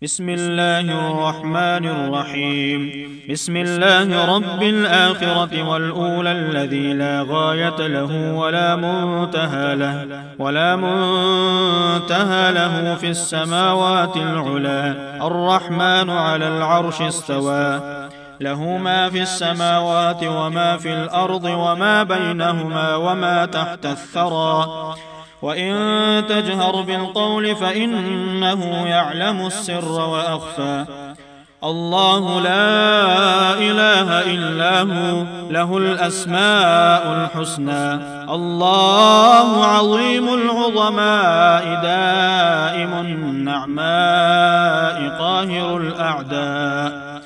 بسم الله الرحمن الرحيم. بسم الله رب الآخرة والأولى الذي لا غاية له ولا منتهى له في السماوات العلى. الرحمن على العرش استوى، له ما في السماوات وما في الأرض وما بينهما وما تحت الثرى. وإن تجهر بالقول فإنه يعلم السر وأخفى. الله لا إله إلا هو، له الأسماء الحسنى. الله عظيم العظماء دائم النعماء قاهر الأعداء.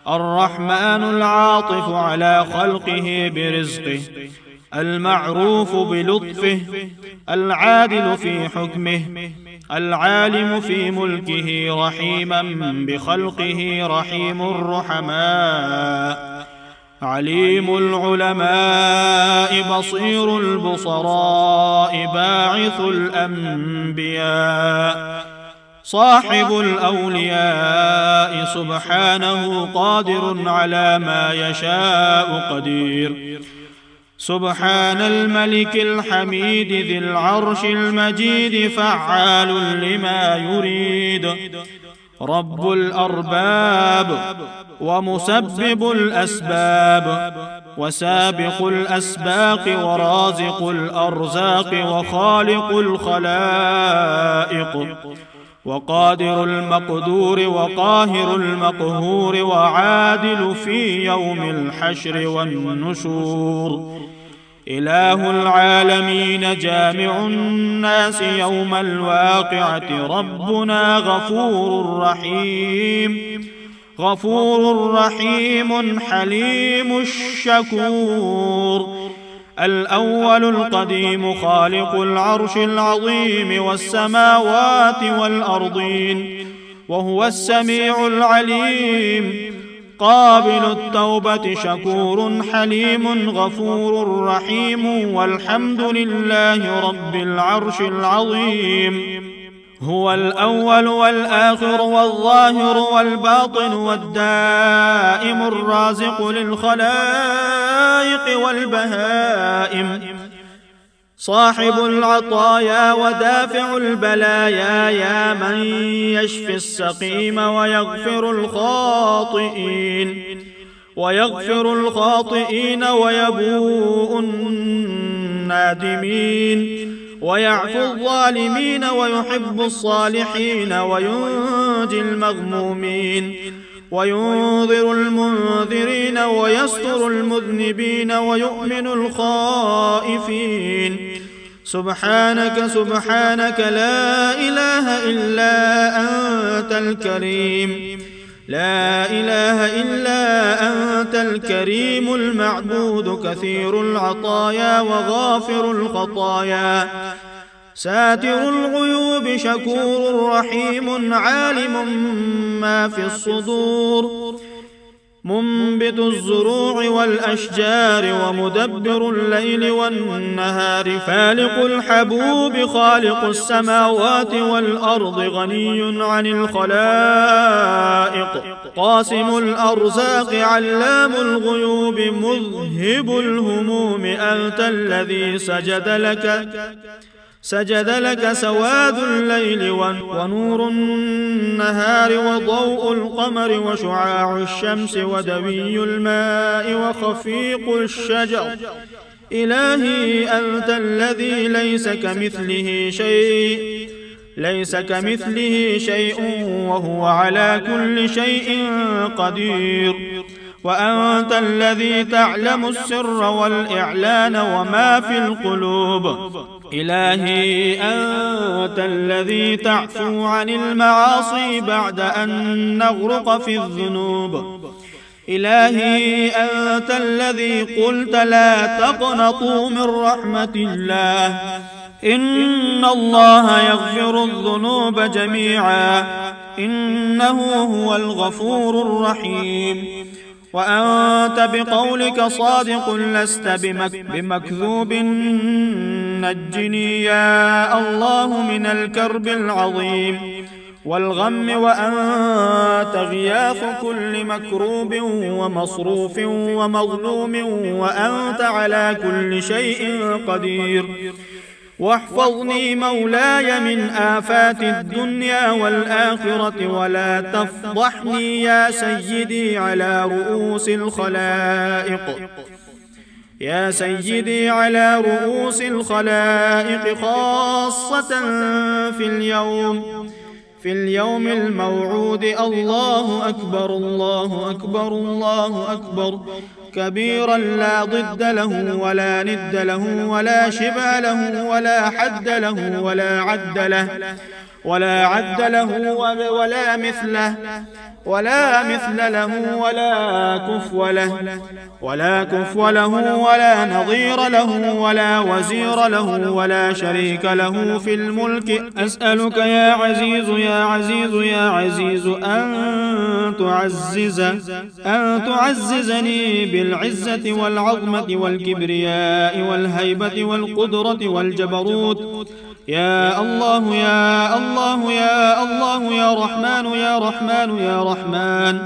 الرحمن العاطف على خلقه برزقه، المعروف بلطفه، العادل في حكمه، العالم في ملكه، رحيما بخلقه، رحيم الرحماء، عليم العلماء، بصير البصراء، باعث الأنبياء، صاحب الأولياء، سبحانه قادر على ما يشاء قدير. سبحان الملك الحميد ذي العرش المجيد، فعال لما يريد. رب الأرباب ومسبب الأسباب، وسابق الأسباق، ورازق الأرزاق، وخالق الخلائق، وقادر المقدور، وقاهر المقهور، وعادل في يوم الحشر والنشور. إله العالمين، جامع الناس يوم الواقعة. ربنا غفور رحيم، غفور رحيم، حليم الشكور. الأول القديم، خالق العرش العظيم والسماوات والأرضين، وهو السميع العليم، قابل التوبة، شكور حليم، غفور رحيم. والحمد لله رب العرش العظيم. هو الأول والآخر والظاهر والباطن والدائم، الرازق للخلائق والبهائم، صاحب العطايا ودافع البلايا، يا من يشفي السقيم ويغفر الخاطئين ويبوء النادمين، ويعفو الظالمين ويحب الصالحين، وينجي المغمومين، وينذر المنذرين، ويستر المذنبين، ويؤمن الخائفين. سبحانك سبحانك لا إله إلا أنت الكريم، لا إله إلا أنت الكريم المعبود، كثير العطايا وغافر الخطايا، ساتر الغيوب، شكور رحيم، عالم ما في الصدور، منبت الزروع والأشجار، ومدبر الليل والنهار، فالق الحبوب، خالق السماوات والأرض، غني عن الخلائق، قاسم الأرزاق، علام الغيوب، مذهب الهموم. أنت الذي سجد لك سواد الليل ونور النهار، وضوء القمر، وشعاع الشمس، ودوي الماء، وخفيق الشجر. إلهي أنت الذي ليس كمثله شيء وهو على كل شيء قدير. وأنت الذي تعلم السر والإعلان وما في القلوب. إلهي أنت الذي تعفو عن المعاصي بعد أن نغرق في الذنوب. إلهي أنت الذي قلت لا تقنطوا من رحمة الله، إن الله يغفر الذنوب جميعا، إنه هو الغفور الرحيم. وأنت بقولك صادق، لست بمكذوب. نجني يا الله من الكرب العظيم، والغم وأنت غياث كل مكروب ومصروف ومظلوم وأنت على كل شيء قدير. واحفظني مولاي من آفات الدنيا والآخرة ولا تفضحني يا سيدي على رؤوس الخلائق، يا سيدي على رؤوس الخلائق، خاصة في اليوم الموعود. الله أكبر الله أكبر الله أكبر كبيرا لا ضد له ولا ند له ولا شبه له ولا حد له ولا عد له ولا مثله ولا كفو له ولا نظير له ولا وزير له ولا شريك له في الملك. أسألك يا عزيز يا عزيز يا عزيز أن تعززني بالعزة والعظمة والكبرياء والهيبة والقدرة والجبروت. يا الله يا الله يا الله يا رحمن يا رحمن يا رحمن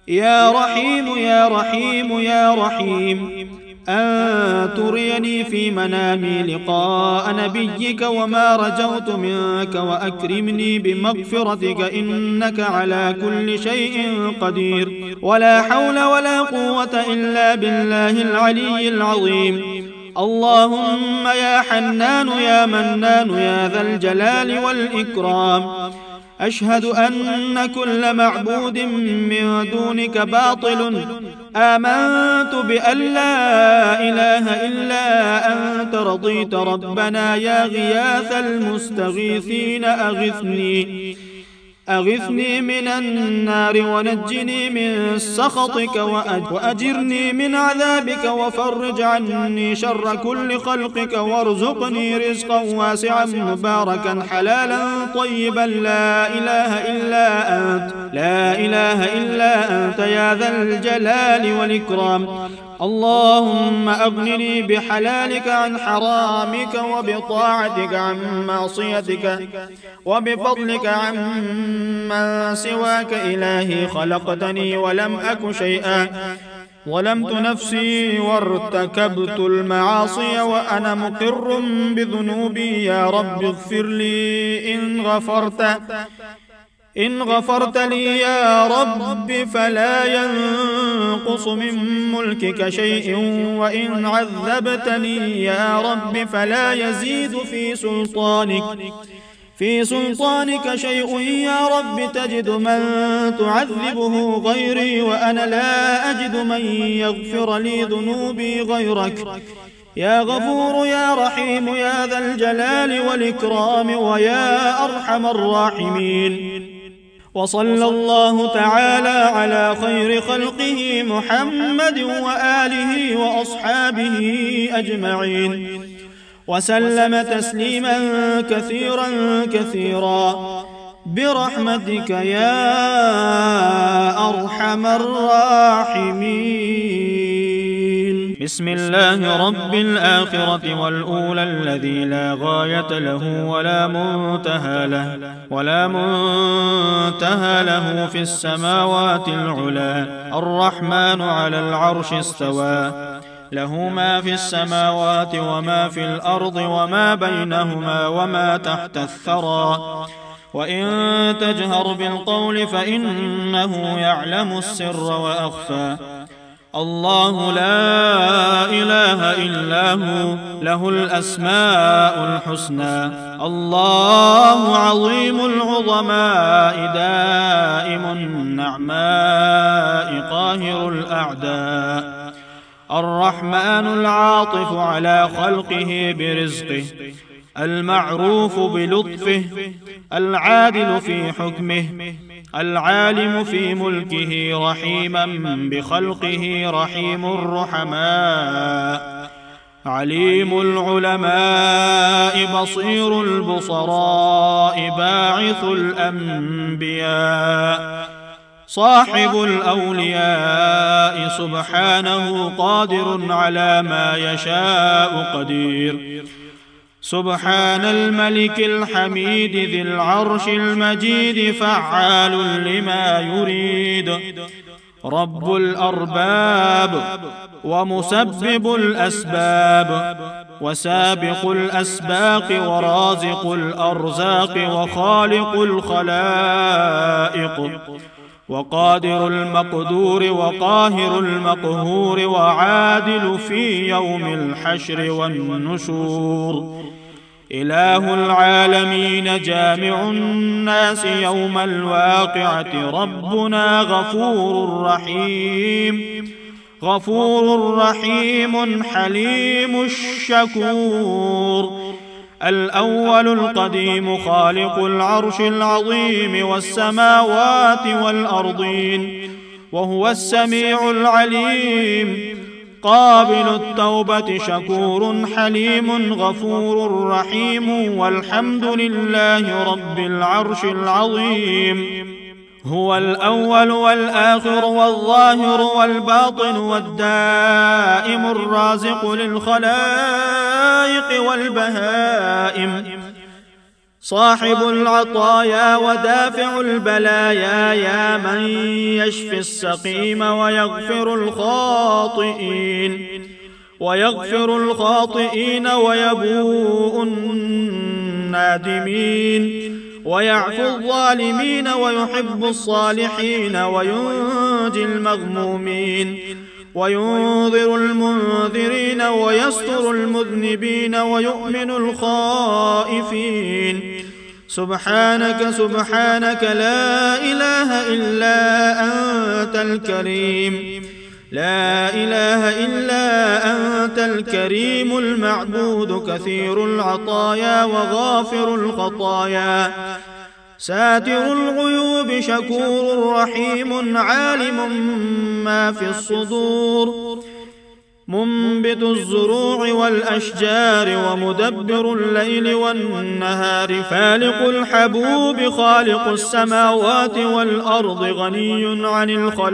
يا رحيم يا رحيم يا رحيم، أن تريني في منامي لقاء نبيك وما رجوت منك، وأكرمني بمغفرتك إنك على كل شيء قدير. ولا حول ولا قوة إلا بالله العلي العظيم. اللهم يا حنان يا منان يا ذا الجلال والإكرام، أشهد أن كل معبود من دونك باطل. آمنت بأن لا إله إلا أنت، رضيت ربنا يا غياث المستغيثين. أغثني من النار ونجني من سخطك وأجرني من عذابك، وفرج عني شر كل خلقك، وارزقني رزقا واسعا مباركا حلالا طيبا. لا إله إلا أنت يا ذا الجلال والإكرام. اللهم أغنني بحلالك عن حرامك، وبطاعتك عن معصيتك، وبفضلك عن من سواك. إلهي خلقتني ولم أك شيئا، ظلمت نفسي وارتكبت المعاصي وأنا مقر بذنوبي. يا رب اغفر لي إن غفرت لي يا رب فلا ينقص من ملكك شيء، وإن عذبتني يا رب فلا يزيد في سلطانك شيء. يا رب تجد من تعذبه غيري، وأنا لا أجد من يغفر لي ذنوبي غيرك. يا غفور يا رحيم يا ذا الجلال والإكرام ويا أرحم الراحمين. وصلى الله تعالى على خير خلقه محمد وآله وأصحابه أجمعين، وسلم تسليما كثيرا كثيرا برحمتك يا أرحم الراحمين. بسم الله رب الآخرة والأولى الذي لا غاية له ولا منتهى له في السماوات العلى. الرحمن على العرش استوى، له ما في السماوات وما في الأرض وما بينهما وما تحت الثرى. وإن تجهر بالقول فإنه يعلم السر وأخفى. الله لا إله إلا هو، له الأسماء الحسنى. الله عظيم العظماء دائم النعماء قاهر الأعداء. الرحمن العاطف على خلقه برزقه، المعروف بلطفه، العادل في حكمه، العالم في ملكه، رحيما بخلقه، رحيم الرحماء، عليم العلماء، بصير البصراء، باعث الأنبياء، صاحب الأولياء، سبحانه قادر على ما يشاء قدير. سبحان الملك الحميد ذي العرش المجيد فعال لما يريد رب الأرباب ومسبب الأسباب وسابق الأسباق ورازق الأرزاق وخالق الخلائق وقادر المقدور وقاهر المقهور وعادل في يوم الحشر والنشور إله العالمين جامع الناس يوم الواقعة ربنا غفور رحيم حليم الشكور الأول القديم خالق العرش العظيم والسماوات والأرضين وهو السميع العليم قابل التوبة شكور حليم غفور رحيم والحمد لله رب العرش العظيم هو الأول والآخر والظاهر والباطن والدائم الرازق للخلائق والبهائم صاحب العطايا ودافع البلايا يا من يشفي السقيم ويغفر الخاطئين ويبوء النادمين ويعفو الظالمين ويحب الصالحين وينجي المغمومين وينذر المنذرين ويستر المذنبين ويؤمن الخائفين سبحانك لا إله إلا أنت الكريم لا إله إلا أنت الكريم المعبود كثير العطايا وغافر الخطايا ساتر الغيوب شكور رحيم عالم ما في الصدور منبت الزروع والأشجار ومدبر الليل والنهار فالق الحبوب خالق السماوات والأرض غني عن الخلائق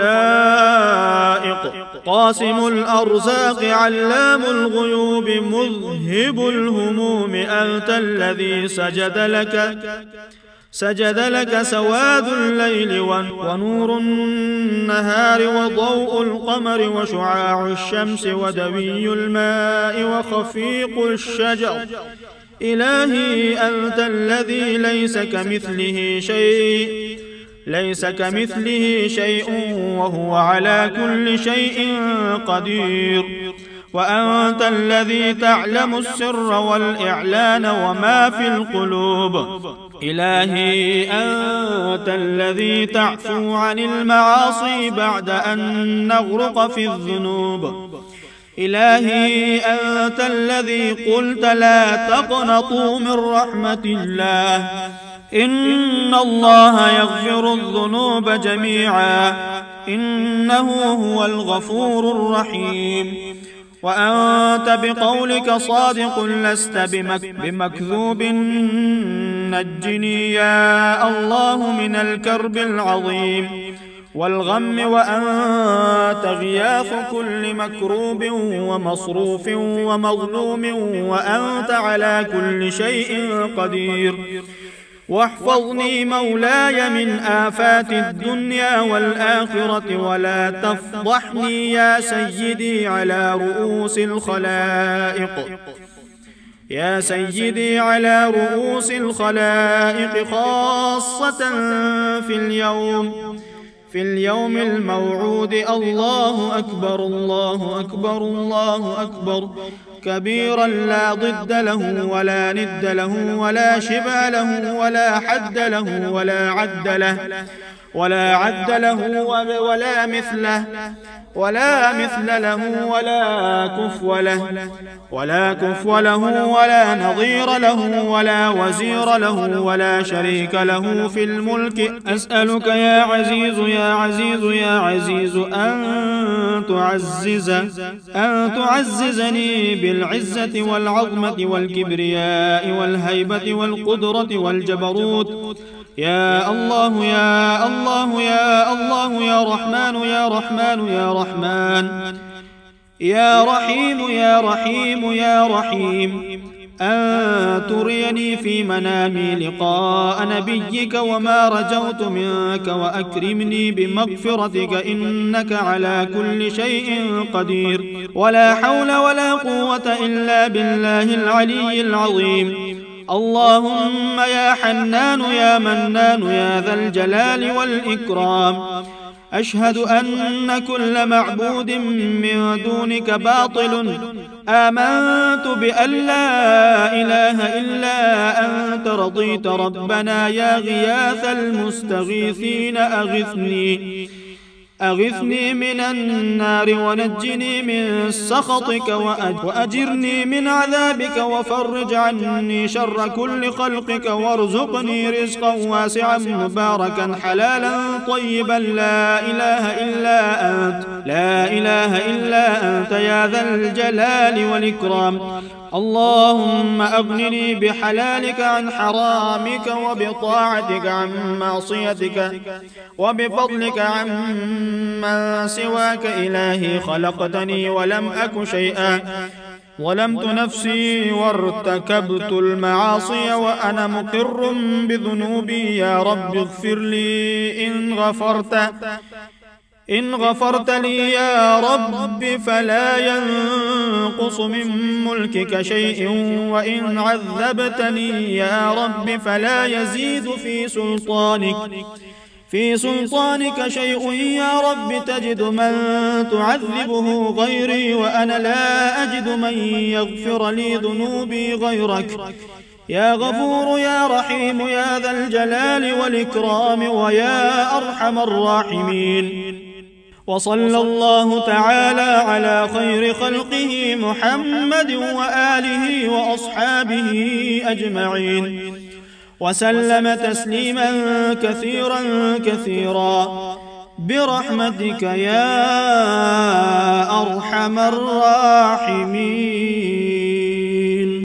قاسم الأرزاق علام الغيوب مذهب الهموم أنت الذي سجد لك سواد الليل ونور النهار وضوء القمر وشعاع الشمس ودوي الماء وخفيق الشجر إلهي أنت الذي ليس كمثله شيء وهو على كل شيء قدير وأنت الذي تعلم السر والإعلان وما في القلوب إلهي أنت الذي تعفو عن المعاصي بعد أن نغرق في الذنوب إلهي أنت الذي قلت لا تقنطوا من رحمة الله إن الله يغفر الذنوب جميعا إنه هو الغفور الرحيم وأنت بقولك صادق لست بمكذوب نجني يا الله من الكرب العظيم والغم وأنت غياث كل مكروب ومصروف ومظلوم وأنت على كل شيء قدير واحفظني مولاي من آفات الدنيا والآخرة ولا تفضحني يا سيدي على رؤوس الخلائق خاصة في اليوم الموعود الله أكبر الله أكبر الله أكبر كبيرا لا ضد له ولا ند له ولا شبه له ولا حد له ولا عد له ولا مثل له ولا كفو له ولا نظير له ولا وزير له ولا شريك له في الملك أسألك يا عزيز يا عزيز يا عزيز أن تعززني بالعزة والعظمة والكبرياء والهيبة والقدرة والجبروت يا الله يا الله يا الله يا رحمن يا رحمن يا رحمن يا رحيم يا رحيم يا رحيم أن تريني في منامي لقاء نبيك وما رجوت منك وأكرمني بمغفرتك إنك على كل شيء قدير ولا حول ولا قوة إلا بالله العلي العظيم. اللهم يا حنان يا منان يا ذا الجلال والإكرام، أشهد أن كل معبود من دونك باطل، آمنت بأن لا إله إلا أنت، رضيت ربنا يا غياث المستغيثين أغثني من النار ونجني من سخطك وأجرني من عذابك وفرج عني شر كل خلقك وارزقني رزقا واسعا مباركا حلالا طيبا لا إله إلا أنت يا ذا الجلال والإكرام. اللهم أغنني بحلالك عن حرامك وبطاعتك عن معصيتك وبفضلك عن من سواك. إلهي خلقتني ولم أك شيئا، ظلمت نفسي وارتكبت المعاصي وأنا مقر بذنوبي، يا رب اغفر لي إن غفرت لي يا رب فلا ينقص من ملكك شيء، وإن عذبتني يا رب فلا يزيد في سلطانك شيء، يا رب تجد من تعذبه غيري وأنا لا أجد من يغفر لي ذنوبي غيرك، يا غفور يا رحيم يا ذا الجلال والإكرام ويا أرحم الراحمين. وصلى الله تعالى على خير خلقه محمد وآله وأصحابه أجمعين وسلم تسليما كثيرا برحمتك يا أرحم الراحمين.